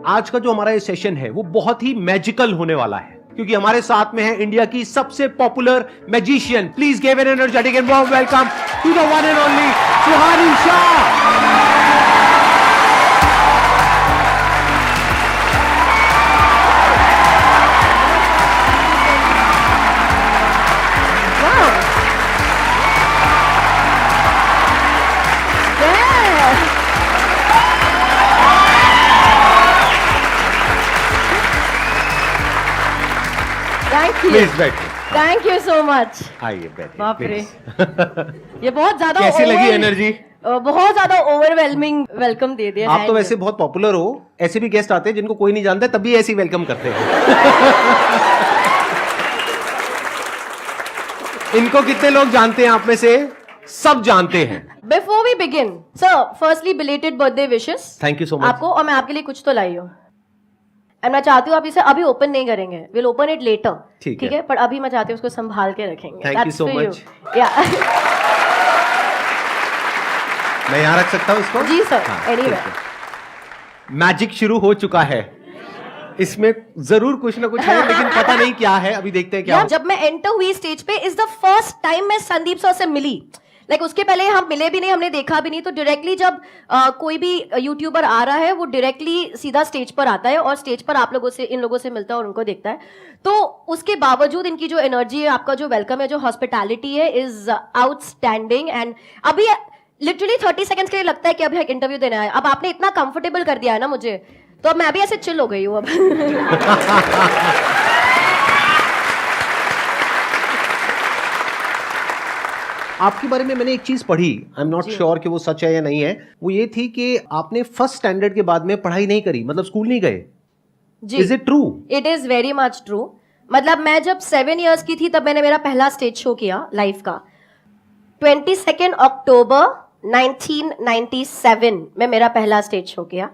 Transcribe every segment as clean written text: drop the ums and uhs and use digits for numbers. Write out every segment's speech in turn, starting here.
आज का जो हमारा ये सेशन है वो बहुत ही मैजिकल होने वाला है, क्योंकि हमारे साथ में है इंडिया की सबसे popular magician. Please give an energetic and warm welcome to the one and only Suhani Shah. Thank you so much. आइए बैठिए। बाप रे, ये बहुत ज्यादा कैसी लगी एनर्जी? बहुत ज्यादा ओवरवेलमिंग वेलकम दे दिया। आप तो वैसे बहुत पॉपुलर हो, ऐसे भी गेस्ट आते हैं जिनको कोई नहीं जानता, तभी ऐसे वेलकम करते हैं। इनको कितने लोग जानते हैं आप में से? सब जानते हैं। Before we begin sir, firstly belated birthday wishes. Thank you so much आपको, और मैं आपके लिए कुछ तो लाई हूँ। एंड मैं चाहती हूँ आप इसे अभी ओपन नहीं करेंगे, विल ओपन इट लेटर, ठीक है? पर अभी मैं चाहती हूँ उसको संभाल के रखेंगे। Thank you so much. मैं यहाँ रख सकता हूँ इसको? जी सर, एनीवे। मैजिक शुरू हो चुका है, इसमें जरूर कुछ ना कुछ है, लेकिन पता नहीं क्या है, अभी देखते हैं क्या। जब मैं एंटर हुई स्टेज पे, इज द फर्स्ट टाइम मैं संदीप सर से मिली। उसके पहले हम मिले भी नहीं, हमने देखा भी नहीं। तो डायरेक्टली जब कोई भी यूट्यूबर आ रहा है, वो डायरेक्टली सीधा स्टेज पर आता है और स्टेज पर आप लोगों से, इन लोगों से मिलता है और उनको देखता है। तो उसके बावजूद इनकी जो एनर्जी है, आपका जो वेलकम है, जो हॉस्पिटैलिटी है, इज आउटस्टैंडिंग। एंड अभी लिटरली 30 सेकंड्स के लिए लगता है कि अभी एक इंटरव्यू देना है। अब आपने इतना कंफर्टेबल कर दिया है ना मुझे, तो अब मैं भी ऐसे चिल हो गई हूँ अब। आपके बारे में मैंने एक चीज पढ़ी, आई एम नॉट श्योर कि वो सच है या नहीं है। वो ये थी कि आपने फर्स्ट स्टैंडर्ड के बाद में पढ़ाई नहीं करी, मतलब स्कूल नहीं गए। Is it true? It is very much true. मतलब मैं जब 7 इयर्स की थी, तब मैंने मेरा पहला स्टेज शो किया लाइफ का। 22 अक्टूबर 1997 में मेरा पहला स्टेज शो किया।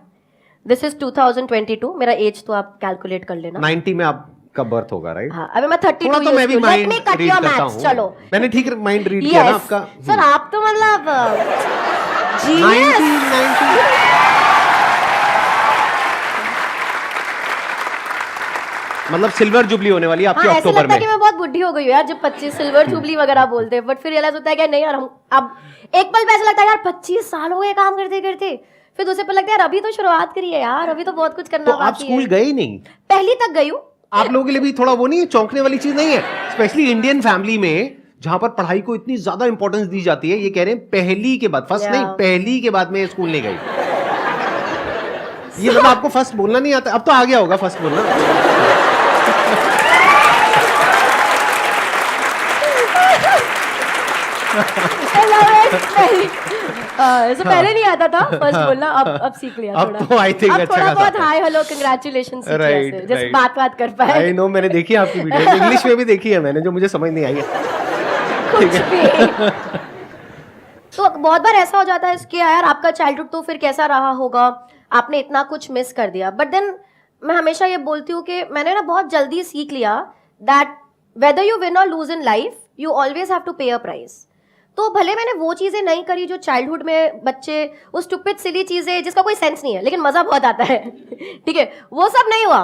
This is 2022। मेरा एज तो आप कैलकुलेट कर लेना। 90 में आप का बर्थ होगा, राइट? हाँ, अभी मैं 32 तो मैं भी माइंड रीड करता हूँ। चलो, मैंने ठीक माइंड रीड किया ना आपका। सर आप तो मतलब मतलब सिल्वर जुबली होने वाली है आपकी अक्टूबर में। कि मैं बहुत बुढ़ी हो गई हूँ यार, जब 25 सिल्वर जुबली वगैरह बोलते हैं। बट फिर रियलाइज होता है कि नहीं यार, हम अब एक पल पे ऐसा लगता है यार 25 साल हो गए काम करते करते। फिर दूसरे पर लगता है यार अभी तो शुरुआत करी है यार, अभी तो बहुत कुछ करना बाकी है। आप स्कूल गए ही नहीं? पहली तक गई हूँ। आप लोगों के लिए भी थोड़ा वो नहीं है, चौंकने वाली चीज नहीं है? स्पेशली इंडियन फैमिली में, जहां पर पढ़ाई को इतनी ज्यादा इंपॉर्टेंस दी जाती है। ये कह रहे हैं पहली के बाद, फर्स्ट नहीं, पहली के बाद में स्कूल नहीं गई। ये मतलब आपको फर्स्ट बोलना नहीं आता? अब तो आ गया होगा फर्स्ट बोलना। पहले नहीं आता था फर्स्ट बोलना, अब सीख लिया थोड़ा। अब तो आई थिंक अच्छा थोड़ा बहुत हाय हेलो कांग्रेचुलेशंस सीख लिया, जैसे बात कर पाए। आई नो, मैंने देखी आपकी वीडियो, इंग्लिश में भी देखी है मैंने, जो मुझे समझ नहीं आई है। कुछ भी। तो बहुत बार ऐसा हो जाता है कि यार आपका चाइल्डहुड तो फिर कैसा रहा होगा, आपने इतना कुछ मिस कर दिया। बट देन मैं हमेशा ये बोलती हूँ कि मैंने ना बहुत जल्दी सीख लिया दैट वेदर यू विन और lose in life, you always have to pay a price. तो भले मैंने वो चीजें नहीं करी जो चाइल्डहुड में बच्चे, वो स्टूपिड सिली चीजें जिसका कोई सेंस नहीं है लेकिन मजा बहुत आता है, ठीक है, वो सब नहीं हुआ।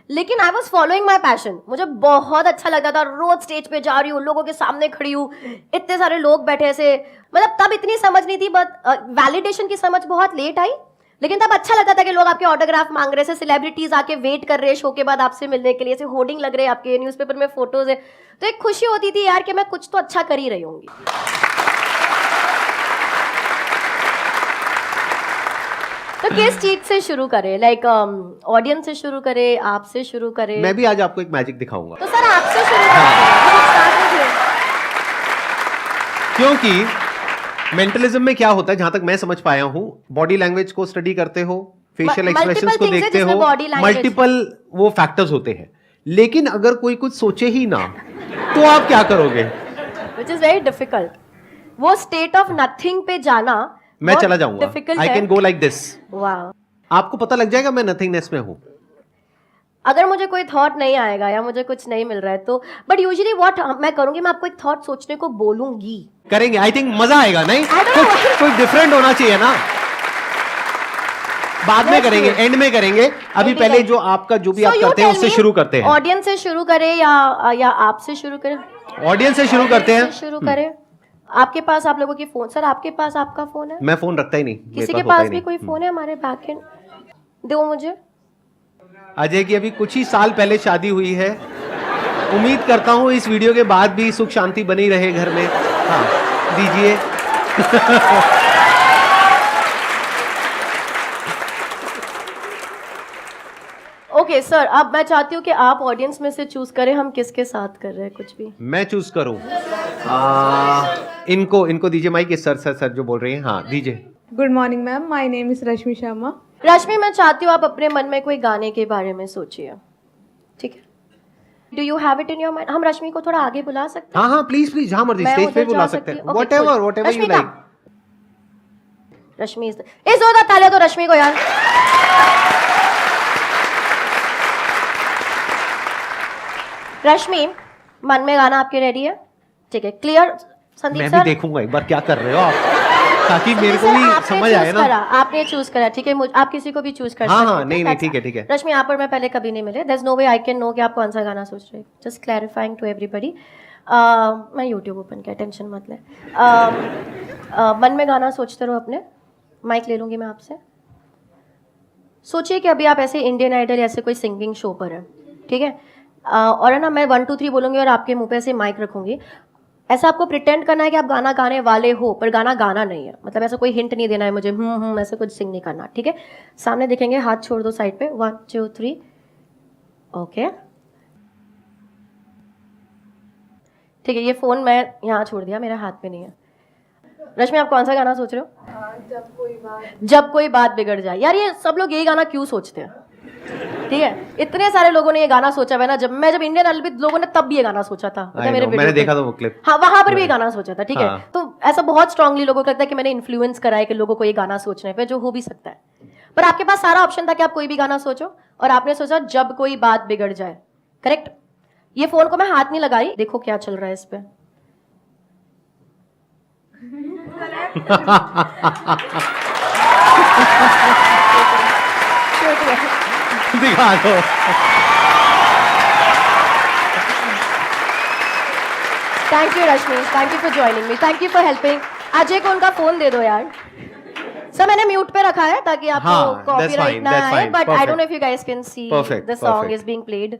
लेकिन I was following my passion. मुझे बहुत अच्छा लगता था, रोज स्टेज पे जा रही हूँ, लोगों के सामने खड़ी हूँ, इतने सारे लोग बैठे ऐसे। मतलब तब इतनी समझ नहीं थी, बट वैलिडेशन की समझ बहुत लेट आई। लेकिन तब अच्छा लगता था कि लोग आपके ऑटोग्राफ मांग रहे, सेलिब्रिटीज आके वेट कर रहे हैं शो के बाद आपसे मिलने के लिए, ऐसे होर्डिंग लग रहे हैं आपके, न्यूज़पेपर में फोटोज है। तो एक खुशी होती थी यार कि मैं कुछ तो अच्छा कर ही रही होंगी। तो किस चीज से शुरू करें? लाइक ऑडियंस से शुरू करें, आपसे शुरू करें? मैं भी आज आपको एक मैजिक दिखाऊंगा। तो सर आपसे शुरू करें, क्योंकि मेंटलिज्म में क्या होता है, जहां तक मैं समझ पाया हूं, बॉडी लैंग्वेज को स्टडी करते हो, फेशियल एक्सप्रेशंस को देखते हो, मल्टीपल वो फैक्टर्स होते हैं। लेकिन अगर कोई कुछ सोचे ही ना, तो आप क्या करोगे? Which is very difficult. वो स्टेट ऑफ नथिंग पे जाना मैं चला जाऊंगा। I can go like this. Wow. आपको पता लग जाएगा मैं नथिंगनेस में हूं। अगर मुझे कोई थॉट नहीं आएगा या मुझे कुछ नहीं मिल रहा है तो, बट यूजुअली व्हाट मैं करूंगी, मैं आपको एक थॉट सोचने को बोलूंगी। करेंगे, आई थिंक मजा आएगा। नहीं, कुछ डिफरेंट होना चाहिए ना। बाद में करेंगे, एंड में करेंगे। अभी पहले जो आपका जो भी आप करते हैं उससे शुरू करते हैं। ऑडियंस से शुरू करें या आपसे शुरू करें? ऑडियंस से शुरू करते हैं। शुरू करें। आपके पास आप लोगों की फोन, सर आपके पास आपका फोन है? मैं फोन रखता ही नहीं। किसी के पास भी कोई फोन है? हमारे बैक एंड दो मुझे। अजय की अभी कुछ ही साल पहले शादी हुई है। उम्मीद करता हूँ इस वीडियो के बाद भी सुख शांति बनी रहे घर में। हाँ दीजिए। ओके सर, अब मैं चाहती हूँ कि आप ऑडियंस में से चूज करें हम किसके साथ कर रहे हैं कुछ भी। मैं चूज करूं? इनको दीजिए माइक। सर जो बोल रही हैं। हाँ दीजिए। Good morning ma'am, my name is Rashmi Sharma. Rashmi, मैं चाहती हूँ आप अपने मन में कोई गाने के बारे में सोचिए, ठीक है? Do you have it in your mind? हम रश्मि को थोड़ा आगे बुला सकते हैं? हाँ प्लीज जहाँ मर्जी स्टेज पे बुला सकते हैं। Whatever you like. रश्मि इस जोरदार तालियां तो रश्मि को यार। रश्मि, मन में गाना आपके रेडी है? ठीक है, क्लियर? संदीप मैं सर, भी देखूंगा एक बार क्या कर रहे हो आप, ताकि मेरे को भी समझ आए ना। आपने चूज करा, ठीक है? आप किसी को भी चूज कर सकते हैं। हाँ नहीं ठीक है। रश्मि, आप और मैं पहले कभी नहीं मिले। There's no way I can know कि आप कौन सा गाना सोच रहे हैं। Just clarifying to everybody. मैं YouTube ओपन किया, टेंशन मत ले। मन में गाना सोचते रहो अपने। माइक ले लूंगी मैं आपसे। सोचिए कि अभी आप ऐसे इंडियन आइडल ऐसे कोई सिंगिंग शो पर है, ठीक है? और है ना, मैं 1 2 3 बोलूंगी और आपके मुंह पे ऐसे माइक रखूंगी। ऐसा आपको प्रिटेंड करना है कि आप गाना गाने वाले हो, पर गाना गाना नहीं है। मतलब ऐसा कोई हिंट नहीं देना है मुझे, ऐसे कुछ सिंग नहीं करना, ठीक है? सामने देखेंगे, हाथ छोड़ दो साइड पे। 1 2 3। ओके, ठीक है। ये फोन मैं यहाँ छोड़ दिया, मेरे हाथ में नहीं है। रश्मि, आप कौन सा गाना सोच रहे हो? जब कोई बात बिगड़ जाए। यार ये सब लोग यही गाना क्यों सोचते हैं, ठीक है? इतने सारे लोगों ने ये गाना सोचा है ना। जब इंडियन आइडल भी लोगों ने तब भी ये गाना सोचा था। मैंने देखा था वो क्लिप। हाँ, वहां पर भी ये गाना सोचा था, ठीक है? तो ऐसा बहुत स्ट्रांगली लोगों को लगता है कि मैंने इन्फ्लुएंस करा है कि लोगों को ये गाना सोचने पे, जो हो भी सकता है। पर आपके पास सारा ऑप्शन था कि आप कोई भी गाना सोचो, और आपने सोचा जब कोई बात बिगड़ जाए। करेक्ट? ये फोन को मैं हाथ नहीं लगाई, देखो क्या चल रहा है इस पे। दिखा दो। Thank you Rashmi, thank you for joining me, thank you for helping. Ajay को उनका फोन दे दो यार। सर मैंने म्यूट पे रखा है ताकि आपको कॉपीराइट ना आए, but I don't know if you guys can see the song is being played.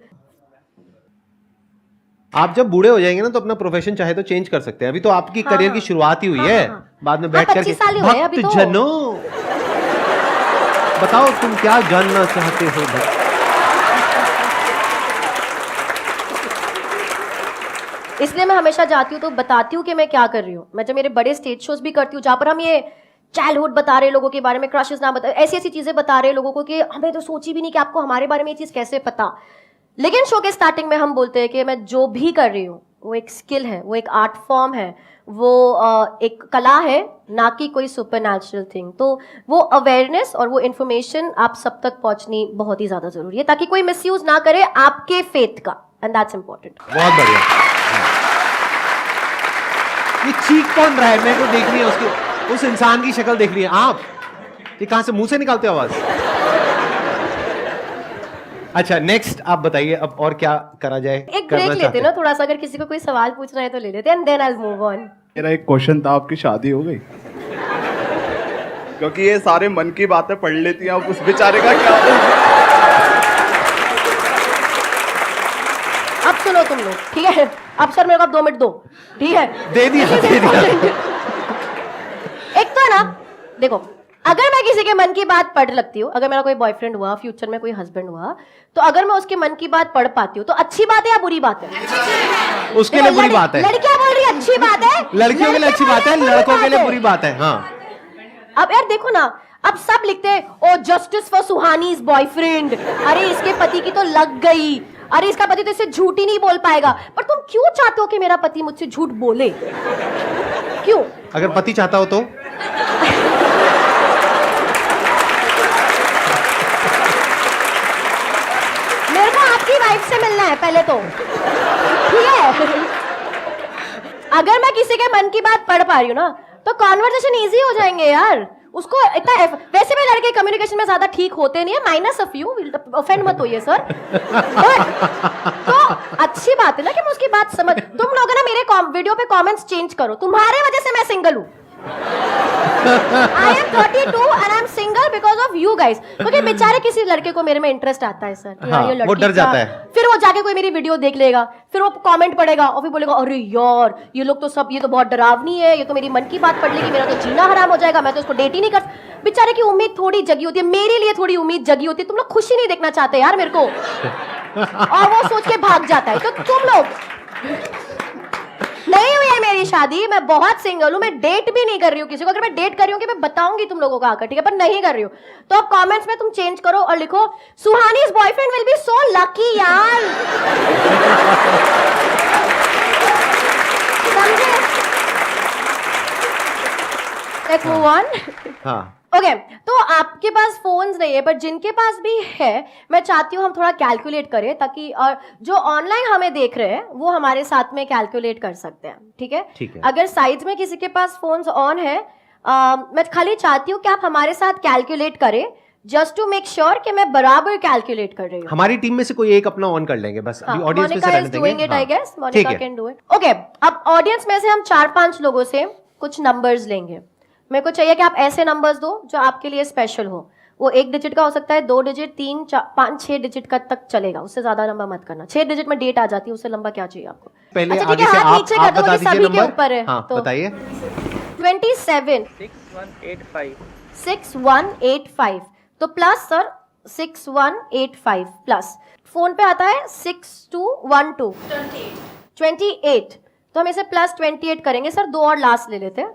आप जब बूढ़े हो जाएंगे ना तो अपना प्रोफेशन चाहे तो चेंज कर सकते हैं। अभी तो आपकी करियर की शुरुआत ही हुई है। बाद में बैठ करके भक्त जनों बताओ तुम क्या जानना चाहते हो। इसलिए मैं हमेशा जाती हूँ तो बताती हूँ कि मैं क्या कर रही हूँ। मैं जब मेरे बड़े स्टेज शोज भी करती हूँ जहाँ पर हम ये चाइल्डहुड बता रहे लोगों के बारे में, क्रशेस ना बता, ऐसी ऐसी चीजें बता रहे लोगों को कि हमें तो सोची भी नहीं कि आपको हमारे बारे में ये चीज कैसे पता। लेकिन शो के स्टार्टिंग में हम बोलते हैं कि मैं जो भी कर रही हूँ वो एक स्किल है, वो एक आर्ट फॉर्म है, वो एक कला है, ना कि कोई सुपरनैचुरल थिंग। तो वो अवेयरनेस और वो इन्फॉर्मेशन आप सब तक पहुंचनी बहुत ही ज्यादा जरूरी है, ताकि कोई मिसयूज ना करे आपके फेथ का, एंड दैट्स इंपॉर्टेंट। बहुत बढ़िया। ये चीख कौन रहा है? मेरे को देखनी है उसकी, उस इंसान की शक्ल देखनी है। आप ये कहां से मुंह से निकालते हो आवाज? अच्छा नेक्स्ट आप बताइए अब और क्या करा जाए। एक ब्रेक लेते हैं ना थोड़ा सा, अगर किसी को कोई सवाल पूछना है तो ले लेते हैं, and then I will move on. मेरा एक क्वेश्चन था, आपकी शादी हो गई? क्योंकि ये सारे मन की बातें पढ़ लेती हैं, अब उस बेचारे का क्या? अब सुनो तुम लोग, ठीक है? अब सर मेरे को 2 मिनट दो, ठीक है? दे दिया। एक तो है ना, देखो, अगर मैं किसी के मन की बात पढ़ लगती हूँ, अगर मेरा कोई बॉयफ्रेंड हुआ, फ्यूचर में कोई हस्बैंड हुआ, तो अगर मैं उसके मन की बात पढ़ पाती हूँ तो अच्छी बात है या बुरी बात है? उसके लिए बुरी बात है। लड़कियां बोल रही अच्छी बात है, लड़कियों के लिए अच्छी बात है, लड़कों के लिए बुरी बात है। हाँ, अब यार देखो ना, अब सब लिखते हैं ओ जस्टिस फॉर सुहानीज बॉयफ्रेंड, अरे इसके पति की तो लग गई, अरे इसका पति तो इससे झूठ ही नहीं बोल पाएगा। पर तुम क्यों चाहते हो कि मेरा पति मुझसे झूठ बोले? क्यों? अगर पति चाहता हो तो मेरे को आपकी वाइफ से मिलना है पहले तो, ठीक है? अगर मैं किसी के मन की बात पढ़ पा रही हूँ ना तो कॉन्वर्सेशन इजी हो जाएंगे यार। उसको इतना वैसे भी लड़के कम्युनिकेशन में ज्यादा ठीक होते नहीं है, माइनस ऑफ यू, ऑफेंड मत होइए सर। तो अच्छी बात है ना कि मैं उसकी बात समझ। तुम लोग ना मेरे वीडियो पे कमेंट्स चेंज करो, तुम्हारे वजह से मैं सिंगल हूँ। I am 32 and I am single because of you guys। क्योंकि बेचारे किसी लड़के को मेरे में इंटरेस्ट आता है सर, हाँ, ये लड़की वो डर जाता है। फिर वो जाके कोई मेरी वीडियो देख लेगा, फिर वो कमेंट पढ़ेगा और फिर बोलेगा अरे यार ये लोग तो सब, ये तो बहुत डरावनी है, ये तो मेरी मन की बात पढ़ लेगी, मेरा तो जीना हराम हो जाएगा, मैं तो उसको डेट ही नहीं कर। बेचारे की उम्मीद थोड़ी जगी होती है, मेरे लिए थोड़ी उम्मीद जगी होती है। तुम लोग खुशी नहीं देखना चाहते यार मेरे को, और वो सोच के भाग जाता है। तो तुम लोग, नहीं हुई है मेरी शादी, मैं बहुत सिंगल हूं, मैं डेट भी नहीं कर रही हूँ किसी को। अगर मैं डेट कर रही हूँ कि मैं बताऊंगी तुम लोगों को आकर, ठीक है, पर नहीं कर रही हूँ। तो अब कमेंट्स में तुम चेंज करो और लिखो Suhani's boyfriend will be so lucky यार। समझे? Let's move on. हाँ ओके तो आपके पास फोन्स नहीं है, बट जिनके पास भी है, मैं चाहती हूँ हम थोड़ा कैलकुलेट करें, ताकि और जो ऑनलाइन हमें देख रहे हैं वो हमारे साथ में कैलकुलेट कर सकते हैं, ठीक है? ठीक है। अगर साइड में किसी के पास फोन्स ऑन है, मैं खाली चाहती हूँ कि आप हमारे साथ कैलकुलेट करें, जस्ट टू मेक श्योर कि मैं बराबर कैलकुलेट कर रही हूँ। हमारी टीम में से कोई एक अपना ऑन कर लेंगे बस, अभी ऑडियंस में से रहने देंगे। Monika can do it. Okay अब ऑडियंस में से हम 4-5 लोगों से कुछ नंबर्स लेंगे। मेरे को चाहिए कि आप ऐसे नंबर्स दो जो आपके लिए स्पेशल हो। वो 1 डिजिट का हो सकता है, 2 डिजिट, 3, 4, 5, 6 डिजिट का तक चलेगा, उससे ज्यादा नंबर मत करना। 6 डिजिट में डेट आ जाती है, उससे लंबा क्या चाहिए आपको? पहले अच्छा, आगे ठीक से है, हाथ नीचे कर दो, बता ये दीजिए सभी के नंबर। ऊपर है। हाँ, तो बताइए। 27 6185 तो प्लस सर 6185 प्लस फोन पे आता है 6212 28 तो हम इसे प्लस 28 करेंगे सर। 2 और लास्ट ले लेते हैं,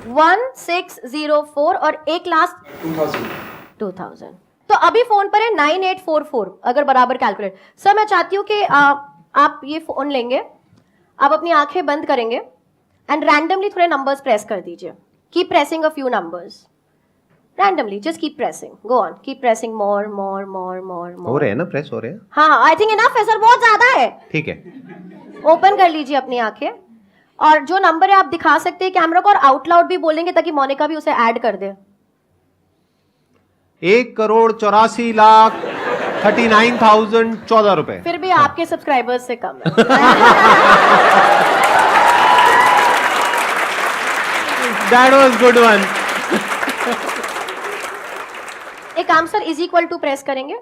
1604 और एक लास्ट 2000। तो अभी फोन पर है 9844 अगर बराबर कैलकुलेट। सर मैं चाहती हूँ कि आप ये फोन लेंगे, आप अपनी आंखें बंद करेंगे एंड रैंडमली थोड़े नंबर्स प्रेस कर दीजिए। Keep pressing a few numbers randomly, just keep pressing, go on, keep pressing more हो रहे हैं ना, प्रेस हो रहे हैं। हाँ आई थिंक इनफ है सर, बहुत ज्यादा है। ठीक है, ओपन कर लीजिए अपनी आंखें और जो नंबर है आप दिखा सकते हैं कैमरा को, और आउट लाउड भी बोलेंगे ताकि मोनिका भी उसे ऐड कर दे। 1,84,39,014 रुपए। फिर भी आपके सब्सक्राइबर्स से कम है। That was good one। एक काम sir, is equal to press करेंगे,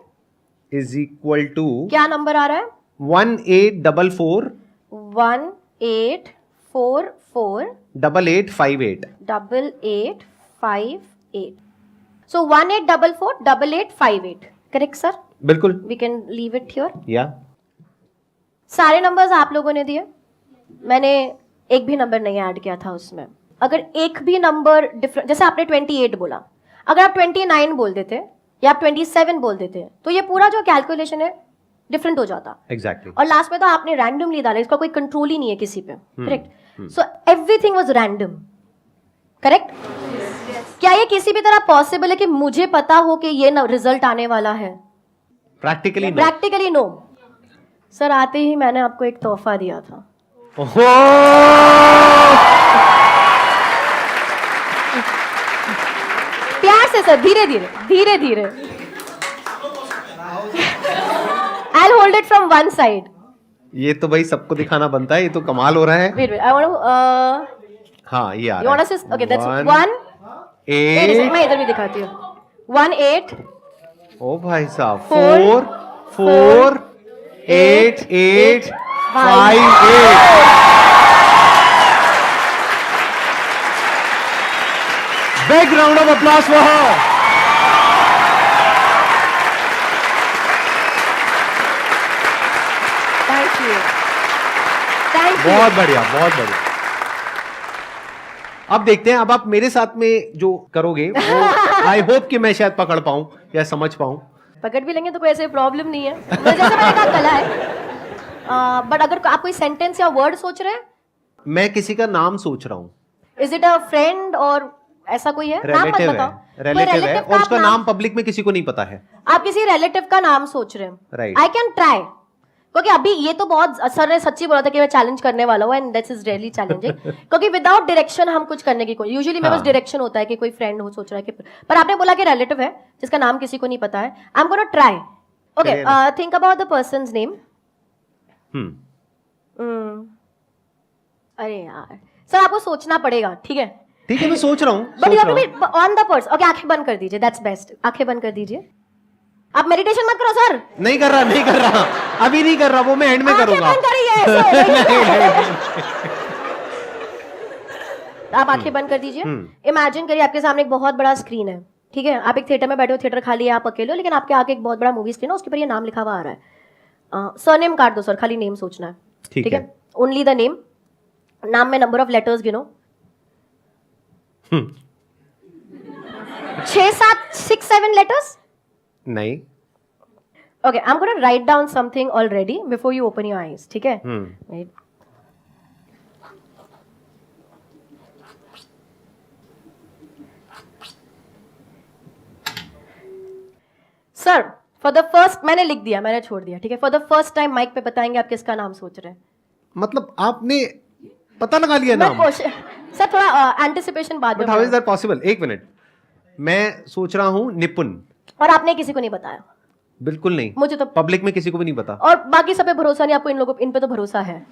इज इक्वल टू क्या नंबर आ रहा है? 1844 1844 8858 8858 so 1844 8858 करेक्ट सर? बिल्कुल, we can leave it here. या सारे नंबर्स आप लोगों ने दिए, मैंने एक भी नंबर नहीं ऐड किया था उसमें। अगर एक भी नंबर डिफरेंट, जैसे आपने 28 बोला, अगर आप 29 बोल देते या आप 27 बोल देते तो ये पूरा जो कैलकुलेशन है डिफरेंट हो जाता। एग्जैक्टली। और लास्ट में तो आपने रैंडमली डाला, इसका कोई कंट्रोल ही नहीं है किसी पे, correct? So everything was random, correct? क्या ये किसी भी तरह पॉसिबल है कि मुझे पता हो कि ये रिजल्ट आने वाला है? Practically no. Practically no. Sir आते ही मैंने आपको एक तोहफा दिया था। ओहो! प्यार से सर, धीरे धीरे धीरे धीरे। I'll hold it from one side. ये तो भाई सबको दिखाना बनता है, ये तो कमाल हो रहा है। Wait, I want to. हाँ, ये आ You रहा want है। to? Okay, that's 1 8 8 मैं इधर भी दिखाती हूँ। 1 8 ओ भाई साहब, 4 4 8 8 5 8। Big round of applause for her. Thank you. Thank you. बहुत बढ़िया, बहुत बढ़िया। अब देखते हैं, अब आप मेरे साथ में जो करोगे वो आई होप कि मैं शायद पकड़ पाऊं या समझ पाऊं। पकड़ भी लेंगे तो कोई ऐसे प्रॉब्लम नहीं है, जैसे मैंने कहा कला है। बट अगर आप कोई सेंटेंस या वर्ड सोच रहे हैं, मैं किसी का नाम सोच रहा हूं। इज इट अ फ्रेंड और ऐसा कोई है? नाम मत रिलेटिव बताओ। है, रिलेटिव है, और उसका नाम पब्लिक में किसी को नहीं पता है। आप किसी रिलेटिव का नाम सोच रहे हैं, Right. आई कैन ट्राई, क्योंकि अभी ये तो बहुत सर ने सच्ची बोला था कि मैं चैलेंज करने वाला हूँ and this is really challenging क्योंकि विदाउट डायरेक्शन हम कुछ करने की कोई यूजुअली मेरे पास डायरेक्शन होता है कि कोई फ्रेंड हो सोच रहा है कि पर आपने बोला कि रिलेटिव है जिसका नाम किसी को नहीं पता है I am gonna try okay think about the persons name अरे यार सर आपको सोचना पड़ेगा ठीक है मैं सोच रहा हूँ but you have to be on the person okay आंखें बंद कर दीजिए दैट्स बेस्ट आंखें बंद कर दीजिए आप मेडिटेशन मत करो सर नहीं कर रहा अभी नहीं कर रहा वो मैं एंड में करूंगा आंखें बंद करिए आप आंखें बंद कर दीजिए इमेजिन करिए आपके सामने एक बहुत बड़ा स्क्रीन है ठीक है आप एक थिएटर में बैठे हो थिएटर खाली है आप अकेले हो लेकिन आपके आगे एक बहुत बड़ा मूवी स्क्रीन है उसके ऊपर ये नाम लिखा हुआ आ रहा है सरनेम काट दो सर खाली नेम सोचना है ठीक है ओनली द नेम नाम में नंबर ऑफ लेटर्स गिनो 6-7 letters? नहीं. Okay, I'm going to write down something already before you open your eyes. ठीक है? Wait. Sir, for the first मैंने लिख दिया, मैंने छोड़ दिया, ठीक है? For the first time mic पे बताएंगे आप किसका नाम सोच रहे हैं? मतलब आपने पता लगा लिया नाम? सर थोड़ा एंटिसिपेशन बाद में. But how is that possible? एक मिनट. मैं सोच रहा हूँ निपुण. और आपने किसी को नहीं बताया? बिल्कुल नहीं. मुझे तो पब्लिक में किसी को भी नहीं पता. और बाकी सब पे भरोसा नहीं, आपको इन लोगों इन पे तो भरोसा है.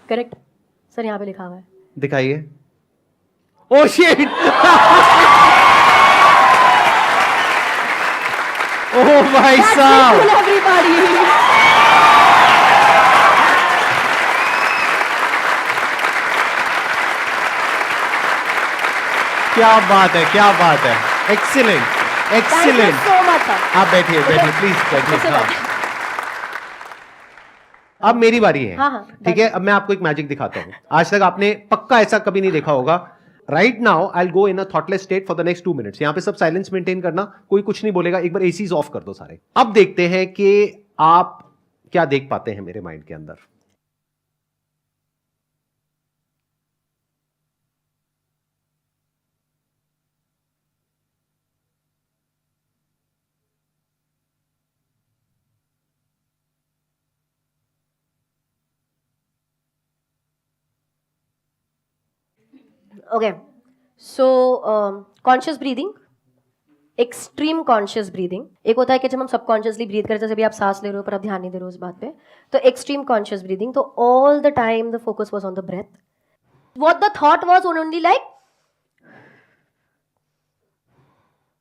करेक्ट? सर यहाँ पे लिखा हुआ है. दिखाइए. Oh shit. ओह भाई साहब. क्या बात है, क्या बात है. Excellent, excellent. आप बैठिए, बैठिए प्लीज बैठिए. अब मेरी बारी है. ठीक है, अब मैं आपको एक मैजिक दिखाता हूं. आज तक आपने पक्का ऐसा कभी नहीं देखा होगा. Right now I will go in a thoughtless state for the next 2 minutes. यहां पे सब साइलेंस मेंटेन करना, कोई कुछ नहीं बोलेगा. एक बार एसीज ऑफ कर दो सारे. अब देखते हैं कि आप क्या देख पाते हैं मेरे माइंड के अंदर. Okay, so conscious breathing, extreme conscious breathing. एक होता है कि जब हम subconsciously breathe करते हैं, जैसे भी आप सांस ले रहे हो पर आप ध्यान नहीं दे रहे हो उस बात पे, तो extreme conscious breathing. तो all the time the focus was on the breath. What the thought was only like.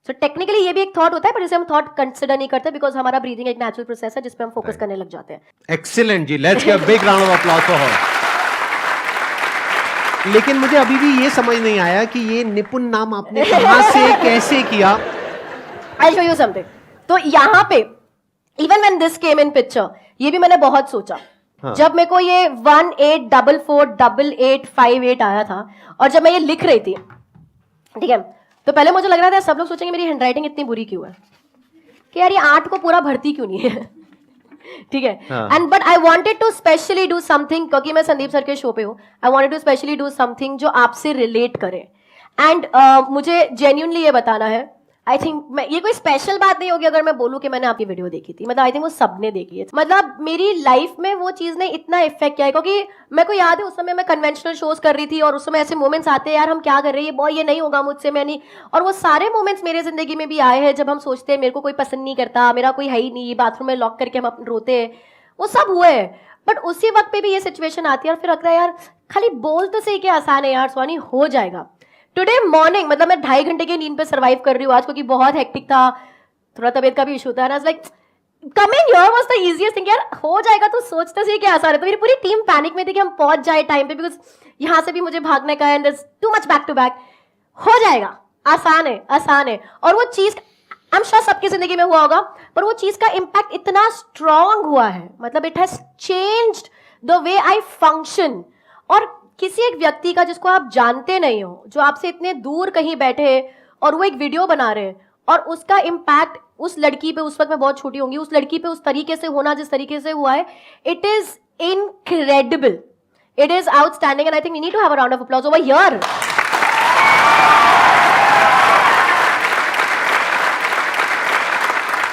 So technically ये भी एक thought होता है, पर इसे हम thought consider नहीं करते because हमारा breathing एक natural process है जिस पे हम focus करने लग जाते हैं. Excellent ji, let's give a big round of applause for her. लेकिन मुझे अभी भी ये समझ नहीं आया कि ये निपुण नाम आपने कहां से कैसे किया. I'll show you something. तो यहाँ पे even when this came in picture, ये भी मैंने बहुत सोचा. हाँ. जब मेरे को ये 18448858 आया था और जब मैं ये लिख रही थी, ठीक है, तो पहले मुझे लग रहा था सब लोग सोचेंगे मेरी हैंडराइटिंग इतनी बुरी क्यों है कि यार ये 8 को पूरा भरती क्यों नहीं है. ठीक है. And but I wanted to specially do something, क्योंकि मैं संदीप सर के शो पे हूँ. I wanted to specially do something जो आपसे रिलेट करे. एंड मुझे जेन्युइनली ये बताना है, आई थिंक ये कोई स्पेशल बात नहीं होगी अगर मैं बोलूं कि मैंने आपकी वीडियो देखी थी. मतलब आई थिंक वो सबने देखी है. मतलब मेरी लाइफ में वो चीज ने इतना इफेक्ट किया है, क्योंकि मेरे को याद है उस समय मैं कन्वेंशनल शोज कर रही थी और उस समय ऐसे मोमेंट्स आते हैं यार हम क्या कर रहे हैं, बॉय ये नहीं होगा मुझसे, मैं नहीं. और वो सारे मोमेंट्स मेरे जिंदगी में भी आए हैं जब हम सोचते हैं मेरे को कोई पसंद नहीं करता, मेरा कोई है ही नहीं, बाथरूम में लॉक करके हम रोते हैं, वो सब हुए हैं. बट उसी वक्त पे भी ये सिचुएशन आती है और फिर लगता है यार खाली बोल तो सही क्या आसान है यार स्वानी, हो जाएगा. टुडे मॉर्निंग मतलब मैं 2.5 घंटे की नींद पे सर्वाइव कर रही हूँ आज, क्योंकि बहुत हेक्टिक था, थोड़ा तबीयत का भी इशू था. Like coming here was the easiest thing. यार हो जाएगा तो सोचते सही क्या आसान है. तो मेरी पूरी टीम पैनिक में थी कि हम पहुंच जाए टाइम पे, बिकॉज यहाँ से भी मुझे भागने का है and too much back to back. हो जाएगा, आसान है, आसान है. और वो चीज आई एम श्योर सबकी जिंदगी में हुआ होगा, पर वो चीज का इम्पैक्ट इतना स्ट्रॉन्ग हुआ है, मतलब it has changed the way I function. और किसी एक व्यक्ति का जिसको आप जानते नहीं हो, जो आपसे इतने दूर कहीं बैठे और वो एक वीडियो बना रहे हैं और उसका इम्पैक्ट उस लड़की पे, उस वक्त मैं बहुत छोटी होंगी, उस लड़की पे उस तरीके से होना जिस तरीके से हुआ है, it is incredible, it is outstanding. And I think we need to have a round of applause over here.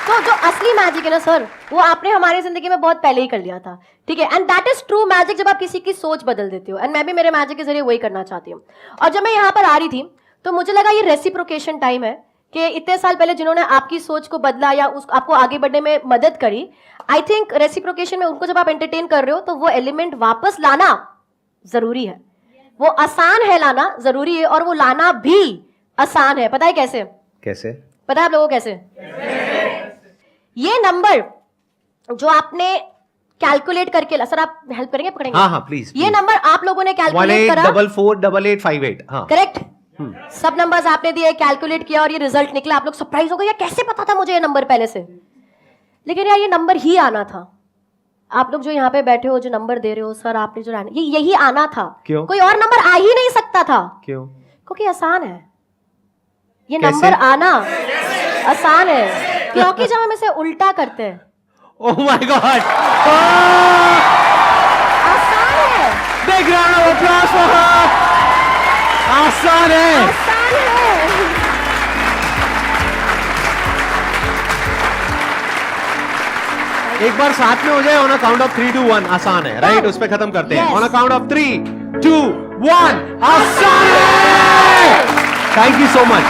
तो वो जो असली मैजिक है ना सर, वो आपने हमारी जिंदगी में बहुत पहले ही कर लिया था, ठीक है। And that is true magic, जब आप किसी की सोच बदल देते हो। एंड मैं भी मेरे मैजिक के जरिए वही करना चाहती हूँ। और जब मैं यहाँ पर आ रही थी तो मुझे लगा ये रेसिप्रोकेशन टाइम है कि इतने साल पहले जिन्होंने आपकी सोच को बदला या आपको आगे बढ़ने में मदद करी, आई थिंक रेसिप्रोकेशन में उनको जब आप एंटरटेन कर रहे हो तो वो एलिमेंट वापस लाना जरूरी है। वो आसान है लाना, जरूरी है, और वो लाना भी आसान है। पता है कैसे? कैसे पता है आप लोगों को कैसे? ये नंबर जो आपने कैलकुलेट करके, सर आप हेल्प करेंगे, पकड़ेंगे? हाँ हाँ प्लीज। ये नंबर आप लोगों ने कैलकुलेट करा, 18448858। हाँ करेक्ट। सब नंबर्स आपने दिए, कैलकुलेट किया और ये रिजल्ट निकला। आप लोग सरप्राइज हो गए, यार कैसे पता था मुझे ये नंबर पहले से? लेकिन यार ये नंबर ही आना था। आप लोग जो यहाँ पे बैठे हो, जो नंबर दे रहे हो, सर आपने जो ये यही आना था। क्यों? कोई और नंबर आ ही नहीं सकता था। क्यों? क्योंकि आसान है ये नंबर आना, आसान है। क्योंकि जब हम इसे उल्टा करते हैं, ओह माय गॉड, आसान है। Big round of applause for her. आसान है, आसान है। एक बार साथ में हो जाए, ऑन अ काउंट ऑफ 3 2 1 आसान है, राइट? उस पे खत्म करते हैं। Yes. On a count of 3 2 1 आसान है। Thank you so much.